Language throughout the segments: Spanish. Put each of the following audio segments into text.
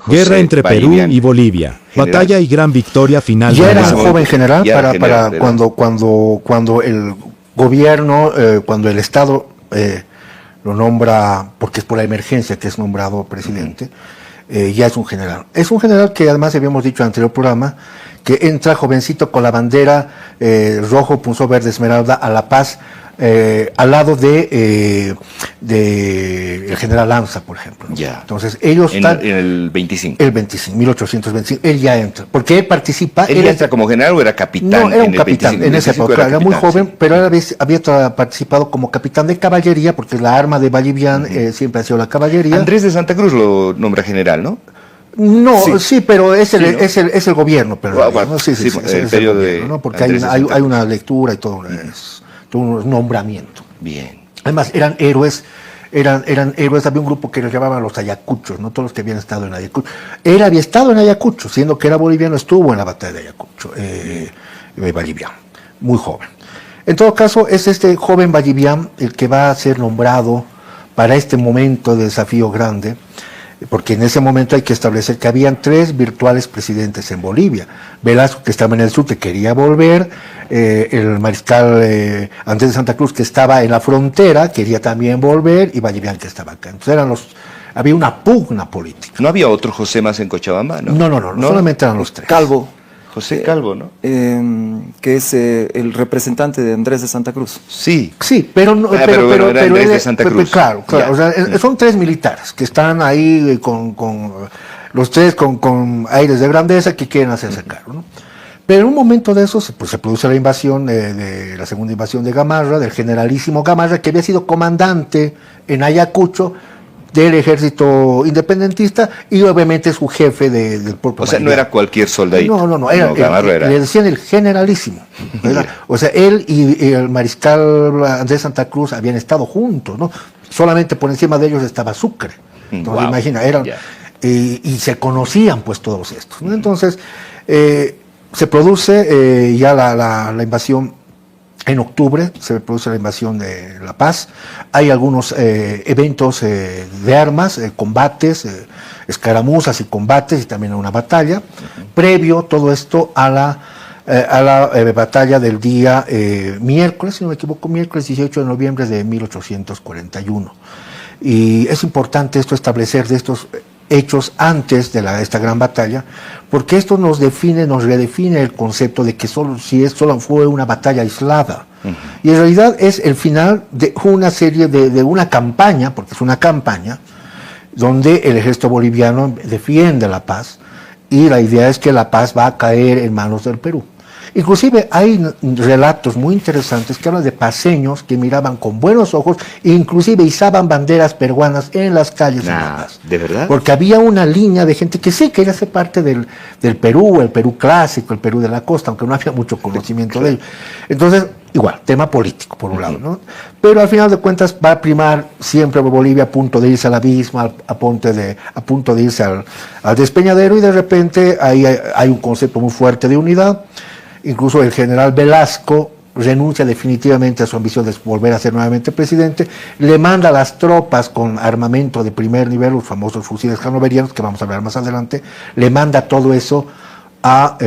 Guerra entre Perú y Bolivia. General. Batalla y gran victoria final. Ya era un joven general para cuando el gobierno, cuando el Estado lo nombra, porque es por la emergencia que es nombrado presidente, ya es un general. Es un general que además habíamos dicho en el anterior programa, que entra jovencito con la bandera rojo, punzón verde, esmeralda a La Paz, al lado de el general Lanza, por ejemplo. Ya. Entonces ellos están en el 25. El 25, 1825, él ya entra, porque él participa. ¿Él entra como general o era capitán? No, era un capitán en esa época, era muy joven, pero él había participado como capitán de caballería, porque la arma de Vallivian siempre ha sido la caballería. Andrés de Santa Cruz lo nombra general, ¿no? No, sí, pero es el gobierno, pero bueno, sí, el periodo gobierno, ¿no? Porque hay una lectura y todo un nombramiento. Bien. Además, eran héroes, había un grupo que los llamaban los Ayacuchos, no todos los que habían estado en Ayacucho. Él había estado en Ayacucho, siendo que era boliviano, estuvo en la batalla de Ayacucho, Vallivian, muy joven. En todo caso, es este joven Vallivian el que va a ser nombrado para este momento de desafío grande, porque en ese momento hay que establecer que habían 3 virtuales presidentes en Bolivia. Velasco, que estaba en el sur, que quería volver, el mariscal Andrés de Santa Cruz, que estaba en la frontera, quería también volver, y Vallivian, que estaba acá. Entonces había una pugna política. ¿No había otro José más en Cochabamba? No, solamente eran los 3. Calvo. José Calvo, ¿no? Que es el representante de Andrés de Santa Cruz. Sí, pero era Andrés de Santa Cruz. Claro, o sea, son 3 militares que están ahí con los 3 con aires de grandeza que quieren hacerse cargo, ¿no? Pero en un momento de eso se produce la invasión, la segunda invasión de Gamarra, del generalísimo Gamarra, que había sido comandante en Ayacucho del ejército independentista y obviamente su jefe del pueblo. O sea, no era cualquier soldadito. No, era. Le decían el generalísimo. O sea, él y el mariscal Andrés Santa Cruz habían estado juntos, ¿no? Solamente por encima de ellos estaba Sucre. Entonces, imagina, y se conocían pues todos estos, ¿no? Entonces, se produce ya la invasión. En octubre se produce la invasión de La Paz. Hay algunos eventos de armas, combates, escaramuzas y combates, y también una batalla. Previo todo esto a la batalla del día miércoles, si no me equivoco, miércoles 18 de noviembre de 1841. Y es importante esto establecer de estos hechos antes de esta gran batalla, porque esto nos redefine el concepto de que solo fue una batalla aislada. Y en realidad es el final de una serie de una campaña, porque es una campaña, donde el ejército boliviano defiende la paz, y la idea es que la paz va a caer en manos del Perú. Inclusive hay relatos muy interesantes que hablan de paseños que miraban con buenos ojos e inclusive izaban banderas peruanas en las calles. ¿De verdad? Porque había una línea de gente que sí quería ser parte del Perú, el Perú clásico, el Perú de la costa, aunque no había mucho conocimiento de ello. Entonces, igual, tema político por un lado, ¿no? Pero al final de cuentas va a primar siempre Bolivia a punto de irse al abismo, a punto de irse al despeñadero, y de repente hay un concepto muy fuerte de unidad. Incluso el general Velasco renuncia definitivamente a su ambición de volver a ser nuevamente presidente, le manda a las tropas con armamento de primer nivel, los famosos fusiles hannoverianos, que vamos a hablar más adelante, le manda todo eso a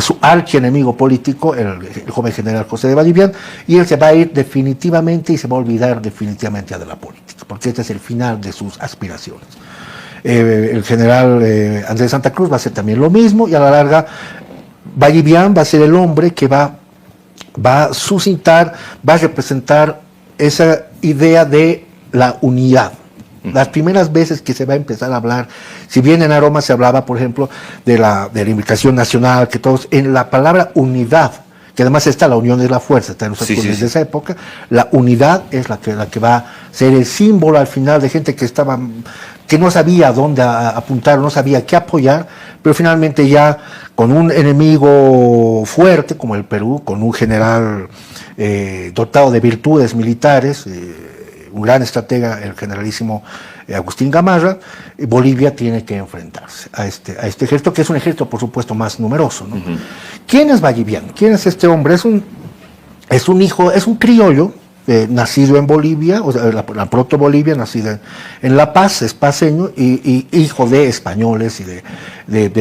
su archienemigo político, el joven general José de Vallivian, y él se va a ir definitivamente y se va a olvidar definitivamente de la política, porque este es el final de sus aspiraciones. El general Andrés Santa Cruz va a hacer también lo mismo, y a la larga Vallivian va a ser el hombre que va a suscitar, va a representar esa idea de la unidad. Las primeras veces que se va a empezar a hablar, si bien en Aroma se hablaba, por ejemplo, de la unificación nacional, que todos, en la palabra unidad, que además está la unión es la fuerza, está en los acordes de esa época, la unidad es la que va a ser el símbolo al final de gente que no sabía a dónde apuntar, no sabía qué apoyar, pero finalmente ya con un enemigo fuerte como el Perú, con un general dotado de virtudes militares, un gran estratega, el generalísimo Agustín Gamarra, Bolivia tiene que enfrentarse a este ejército, que es un ejército, por supuesto, más numeroso, ¿no? ¿Quién es Vallivian? ¿Quién es este hombre? Es un criollo nacido en Bolivia, o sea, la proto-Bolivia, nacido en La Paz, es paceño, y hijo de españoles, y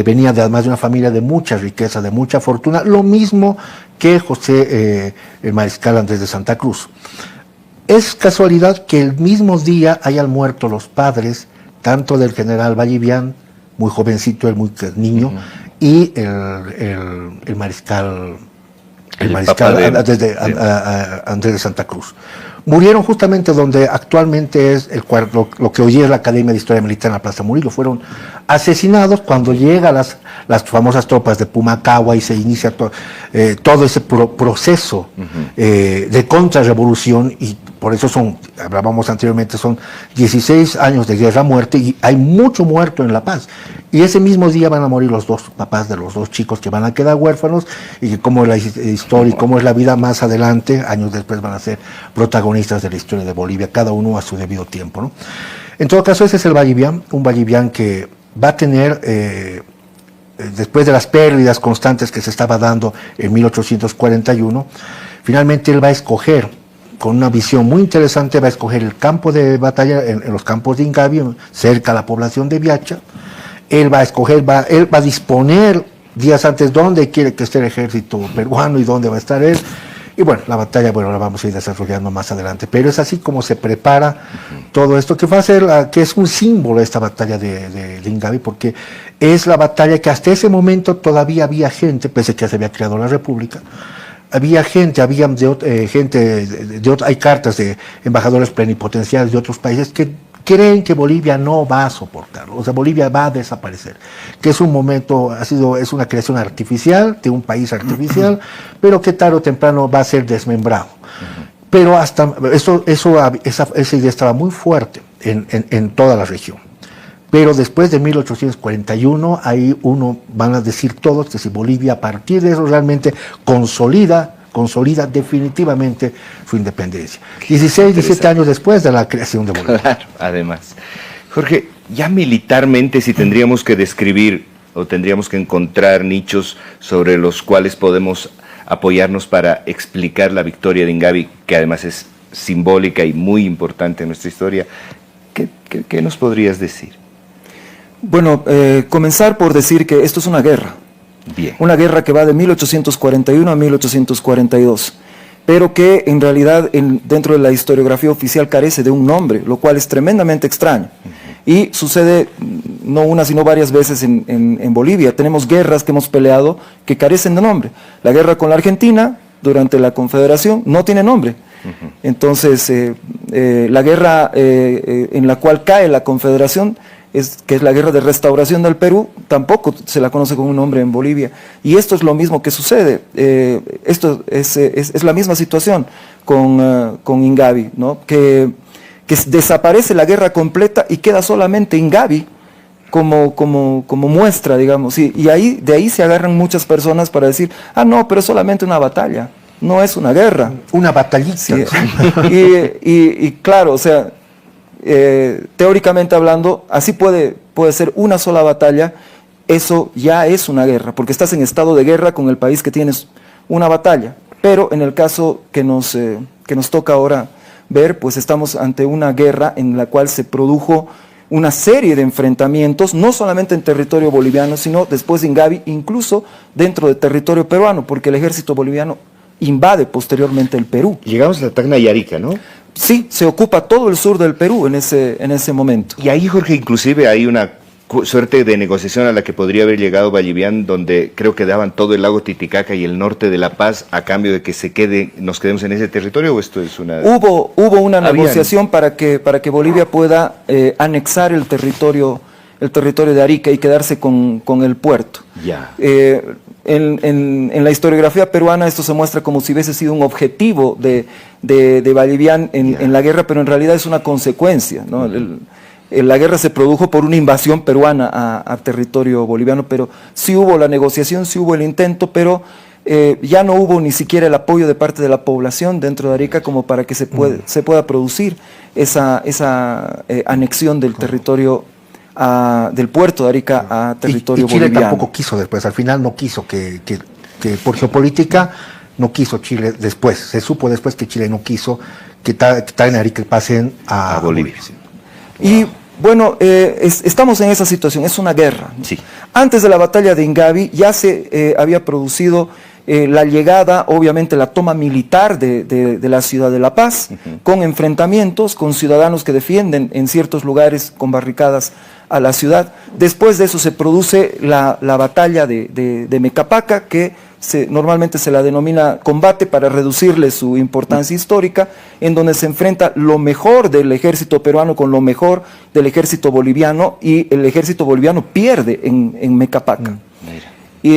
venía además de una familia de mucha riqueza, de mucha fortuna, lo mismo que José el mariscal Andrés de Santa Cruz. Es casualidad que el mismo día hayan muerto los padres, tanto del general Vallivian, muy jovencito, él muy niño, y el mariscal... El mariscal Andrés de Santa Cruz. Murieron justamente donde actualmente es lo que hoy es la Academia de Historia Militar en la Plaza Murillo. Fueron asesinados cuando llegan las famosas tropas de Pumacahua y se inicia todo ese proceso de contrarrevolución, y por eso hablábamos anteriormente, son 16 años de guerra a muerte y hay mucho muerto en La Paz. Y ese mismo día van a morir los dos papás de los dos chicos que van a quedar huérfanos, y que como es la historia y cómo es la vida más adelante, años después van a ser protagonistas de la historia de Bolivia, cada uno a su debido tiempo, ¿no? En todo caso, ese es el Vallivian, un Vallivian que va a tener, después de las pérdidas constantes que se estaba dando en 1841, finalmente él va a escoger, con una visión muy interesante, va a escoger el campo de batalla en los campos de Ingavi, cerca a la población de Viacha. Él va a escoger, él va a disponer días antes dónde quiere que esté el ejército peruano y dónde va a estar él. Y bueno, la batalla, la vamos a ir desarrollando más adelante. Pero es así como se prepara todo esto, que va a ser, que es un símbolo esta batalla de Ingavi, porque es la batalla que hasta ese momento todavía había gente, pese a que ya se había creado la República, había gente, hay cartas de embajadores plenipotenciarios de otros países que creen que Bolivia no va a soportarlo, o sea, Bolivia va a desaparecer, que es un momento, es una creación artificial, de un país artificial, pero que tarde o temprano va a ser desmembrado. Pero hasta esa idea estaba muy fuerte en toda la región. Pero después de 1841, ahí van a decir todos que si Bolivia a partir de eso realmente consolida definitivamente su independencia. 16, 17 años después de la creación de Bolivia. Claro, además. Jorge, ya militarmente, si tendríamos que describir o tendríamos que encontrar nichos sobre los cuales podemos apoyarnos para explicar la victoria de Ingavi, que además es simbólica y muy importante en nuestra historia, ¿qué nos podrías decir? Bueno, comenzar por decir que esto es una guerra. Bien. Una guerra que va de 1841 a 1842, pero que en realidad dentro de la historiografía oficial carece de un nombre, lo cual es tremendamente extraño. Y sucede no una sino varias veces en Bolivia. Tenemos guerras que hemos peleado que carecen de nombre. La guerra con la Argentina durante la Confederación no tiene nombre. Entonces, la guerra en la cual cae la Confederación, que es la guerra de restauración del Perú, tampoco se la conoce con un nombre en Bolivia. Y esto es lo mismo que sucede. Esto es la misma situación con Ingavi, ¿no? Que desaparece la guerra completa y queda solamente Ingavi como muestra, digamos. Y de ahí se agarran muchas personas para decir, no, pero es solamente una batalla, no es una guerra. Una batallita. Sí. Y claro, o sea, teóricamente hablando, así puede ser una sola batalla, eso ya es una guerra, porque estás en estado de guerra con el país que tienes una batalla. Pero en el caso que nos toca ahora ver, pues estamos ante una guerra en la cual se produjo una serie de enfrentamientos, no solamente en territorio boliviano, sino después de Ingavi, incluso dentro del territorio peruano, porque el ejército boliviano invade posteriormente el Perú. Llegamos a la Tacna y Arica, ¿no? Sí, se ocupa todo el sur del Perú en ese momento. Y ahí, Jorge, inclusive hay una suerte de negociación a la que podría haber llegado Vallivian, donde creo que daban todo el lago Titicaca y el norte de La Paz a cambio de que nos quedemos en ese territorio, ¿o esto es una...? Hubo una negociación para que Bolivia pueda anexar el territorio de Arica y quedarse con el puerto. Ya. En la historiografía peruana esto se muestra como si hubiese sido un objetivo de Vallivian en la guerra, pero en realidad es una consecuencia, ¿no? La guerra se produjo por una invasión peruana a territorio boliviano, pero sí hubo la negociación, sí hubo el intento, pero ya no hubo ni siquiera el apoyo de parte de la población dentro de Arica como para que se pueda producir esa anexión del territorio del puerto de Arica a territorio Chile boliviano. tampoco quiso después, al final no quiso que por geopolítica no quiso Chile después, se supo después que Chile no quiso que traen a Arica pasen a Bolivia. Bolivia. Y bueno, estamos en esa situación, es una guerra. Sí. Antes de la batalla de Ingavi ya se había producido la llegada, obviamente la toma militar de la ciudad de La Paz, con enfrentamientos con ciudadanos que defienden en ciertos lugares con barricadas a la ciudad. Después de eso se produce la batalla de Mecapaca, que normalmente se la denomina combate para reducirle su importancia histórica, en donde se enfrenta lo mejor del ejército peruano con lo mejor del ejército boliviano, y el ejército boliviano pierde en Mecapaca. Y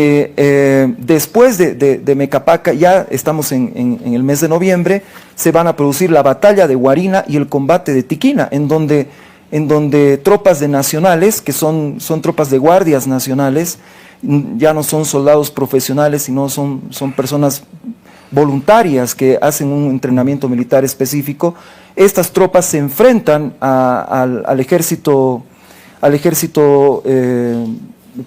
después de Mecapaca, ya estamos en el mes de noviembre, se van a producir la batalla de Huarina y el combate de Tiquina, en donde tropas de nacionales, que son tropas de guardias nacionales, ya no son soldados profesionales, sino son personas voluntarias que hacen un entrenamiento militar específico. Estas tropas se enfrentan al ejército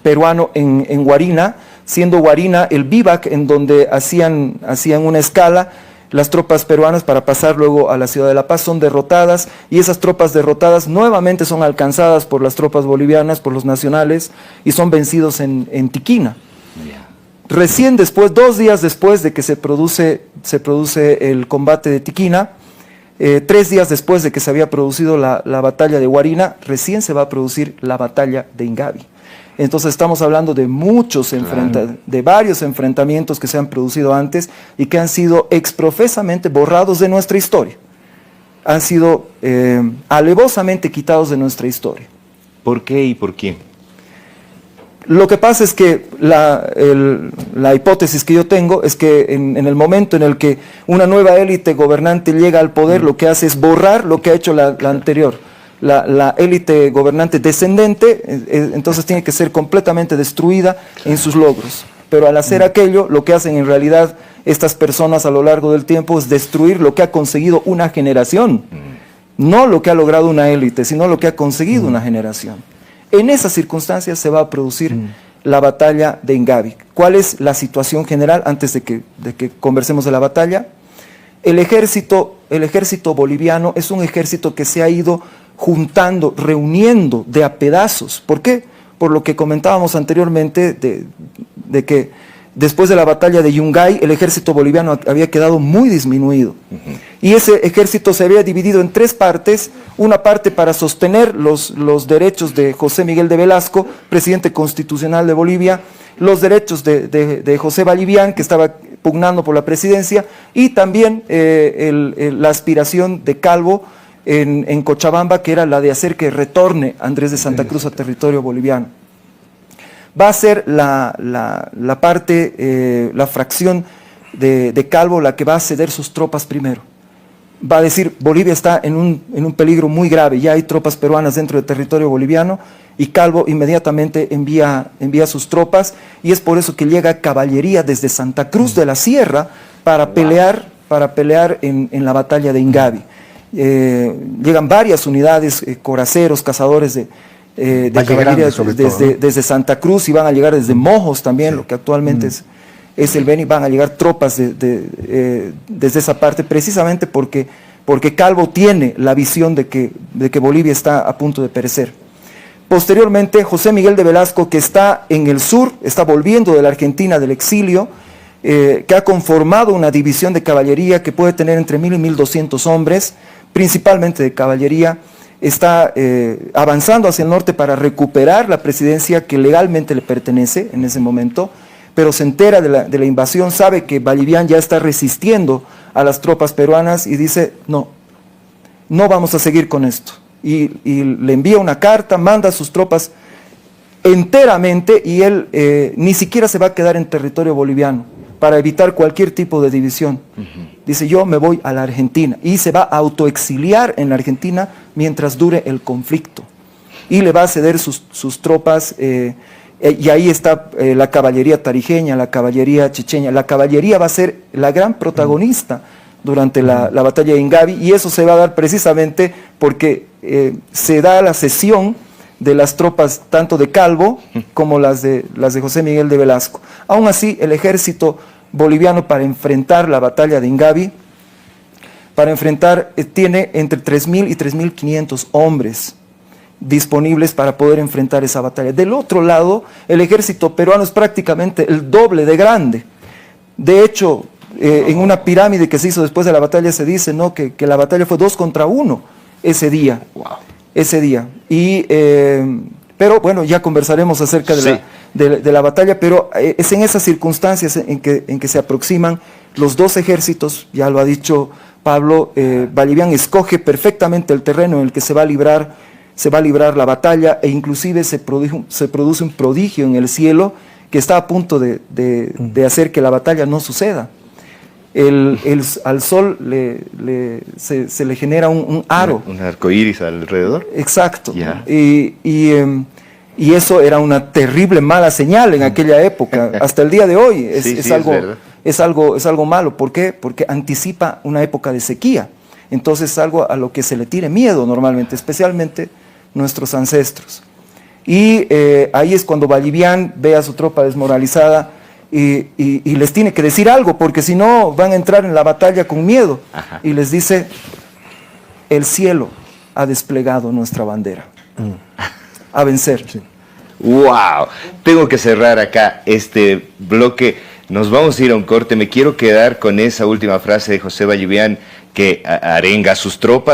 peruano en Huarina, siendo Huarina el vivac en donde hacían una escala. Las tropas peruanas, para pasar luego a la ciudad de La Paz, son derrotadas, y esas tropas derrotadas nuevamente son alcanzadas por las tropas bolivianas, por los nacionales, y son vencidos en Tiquina. Recién después, 2 días después de que se produce el combate de Tiquina, 3 días después de que se había producido la batalla de Huarina, recién se va a producir la batalla de Ingavi. Entonces estamos hablando de de varios enfrentamientos que se han producido antes y que han sido exprofesamente borrados de nuestra historia. Han sido alevosamente quitados de nuestra historia. ¿Por qué y por quién? Lo que pasa es que la hipótesis que yo tengo es que en el momento en el que una nueva élite gobernante llega al poder, lo que hace es borrar lo que ha hecho la anterior. La élite gobernante descendente, entonces tiene que ser completamente destruida en sus logros. Pero al hacer aquello, lo que hacen en realidad estas personas a lo largo del tiempo es destruir lo que ha conseguido una generación. No lo que ha logrado una élite, sino lo que ha conseguido una generación. En esas circunstancias se va a producir la batalla de Ingavi. ¿Cuál es la situación general antes de que conversemos de la batalla? El ejército boliviano es un ejército que se ha ido juntando, reuniendo de a pedazos. ¿Por qué? Por lo que comentábamos anteriormente de que después de la batalla de Yungay, el ejército boliviano había quedado muy disminuido. Y ese ejército se había dividido en 3 partes, una parte para sostener los derechos de José Miguel de Velasco, presidente constitucional de Bolivia, los derechos de José Vallivian, que estaba pugnando por la presidencia, y también la aspiración de Calvo en Cochabamba, que era la de hacer que retorne Andrés de Santa Cruz a territorio boliviano. Va a ser la fracción de Calvo la que va a ceder sus tropas primero. Va a decir, Bolivia está en un peligro muy grave, ya hay tropas peruanas dentro del territorio boliviano, y Calvo inmediatamente envía sus tropas, y es por eso que llega caballería desde Santa Cruz de la Sierra para pelear en la batalla de Ingavi. Llegan varias unidades, coraceros, cazadores de caballería desde Santa Cruz, y van a llegar desde Mojos también, lo que actualmente es el Beni. Van a llegar tropas desde esa parte, precisamente porque Calvo tiene la visión de que Bolivia está a punto de perecer. Posteriormente, José Miguel de Velasco, que está en el sur, está volviendo de la Argentina del exilio, que ha conformado una división de caballería que puede tener entre 1000 y 1200 hombres, principalmente de caballería. Está avanzando hacia el norte para recuperar la presidencia que legalmente le pertenece en ese momento, pero se entera de la invasión, sabe que Vallivian ya está resistiendo a las tropas peruanas y dice, no vamos a seguir con esto. Y le envía una carta, manda a sus tropas enteramente, y él ni siquiera se va a quedar en territorio boliviano para evitar cualquier tipo de división. Dice, yo me voy a la Argentina, y se va a autoexiliar en la Argentina mientras dure el conflicto, y le va a ceder sus tropas, y ahí está la caballería tarijeña, la caballería chicheña. La caballería va a ser la gran protagonista durante la batalla de Ingavi, y eso se va a dar precisamente porque se da la cesión de las tropas tanto de Calvo como las de José Miguel de Velasco. Aún así, el ejército boliviano, para enfrentar la batalla de Ingavi, para enfrentar, tiene entre 3.000 y 3.500 hombres disponibles para poder enfrentar esa batalla. Del otro lado, el ejército peruano es prácticamente el doble de grande. De hecho, en una pirámide que se hizo después de la batalla se dice, ¿no?, que la batalla fue 2 contra 1 ese día. Wow. Ese día. Pero bueno, ya conversaremos acerca de, Sí. de la batalla, pero es en esas circunstancias en que se aproximan los dos ejércitos, ya lo ha dicho Pablo. Vallivian escoge perfectamente el terreno en el que se va a librar la batalla, e inclusive se produce un prodigio en el cielo que está a punto de hacer que la batalla no suceda. Al sol se le genera un aro. Un arco iris alrededor. Exacto. Ya. Y eso era una terrible mala señal en aquella época. Hasta el día de hoy es algo malo. ¿Por qué? Porque anticipa una época de sequía. Entonces es algo a lo que se le tiene miedo normalmente, especialmente nuestros ancestros. Y ahí es cuando Vallivian ve a su tropa desmoralizada y les tiene que decir algo, porque si no van a entrar en la batalla con miedo. Ajá. Y les dice: el cielo ha desplegado nuestra bandera. A vencer. Sí. ¡Wow! Tengo que cerrar acá este bloque. Nos vamos a ir a un corte. Me quiero quedar con esa última frase de José Vallivian que arenga a sus tropas.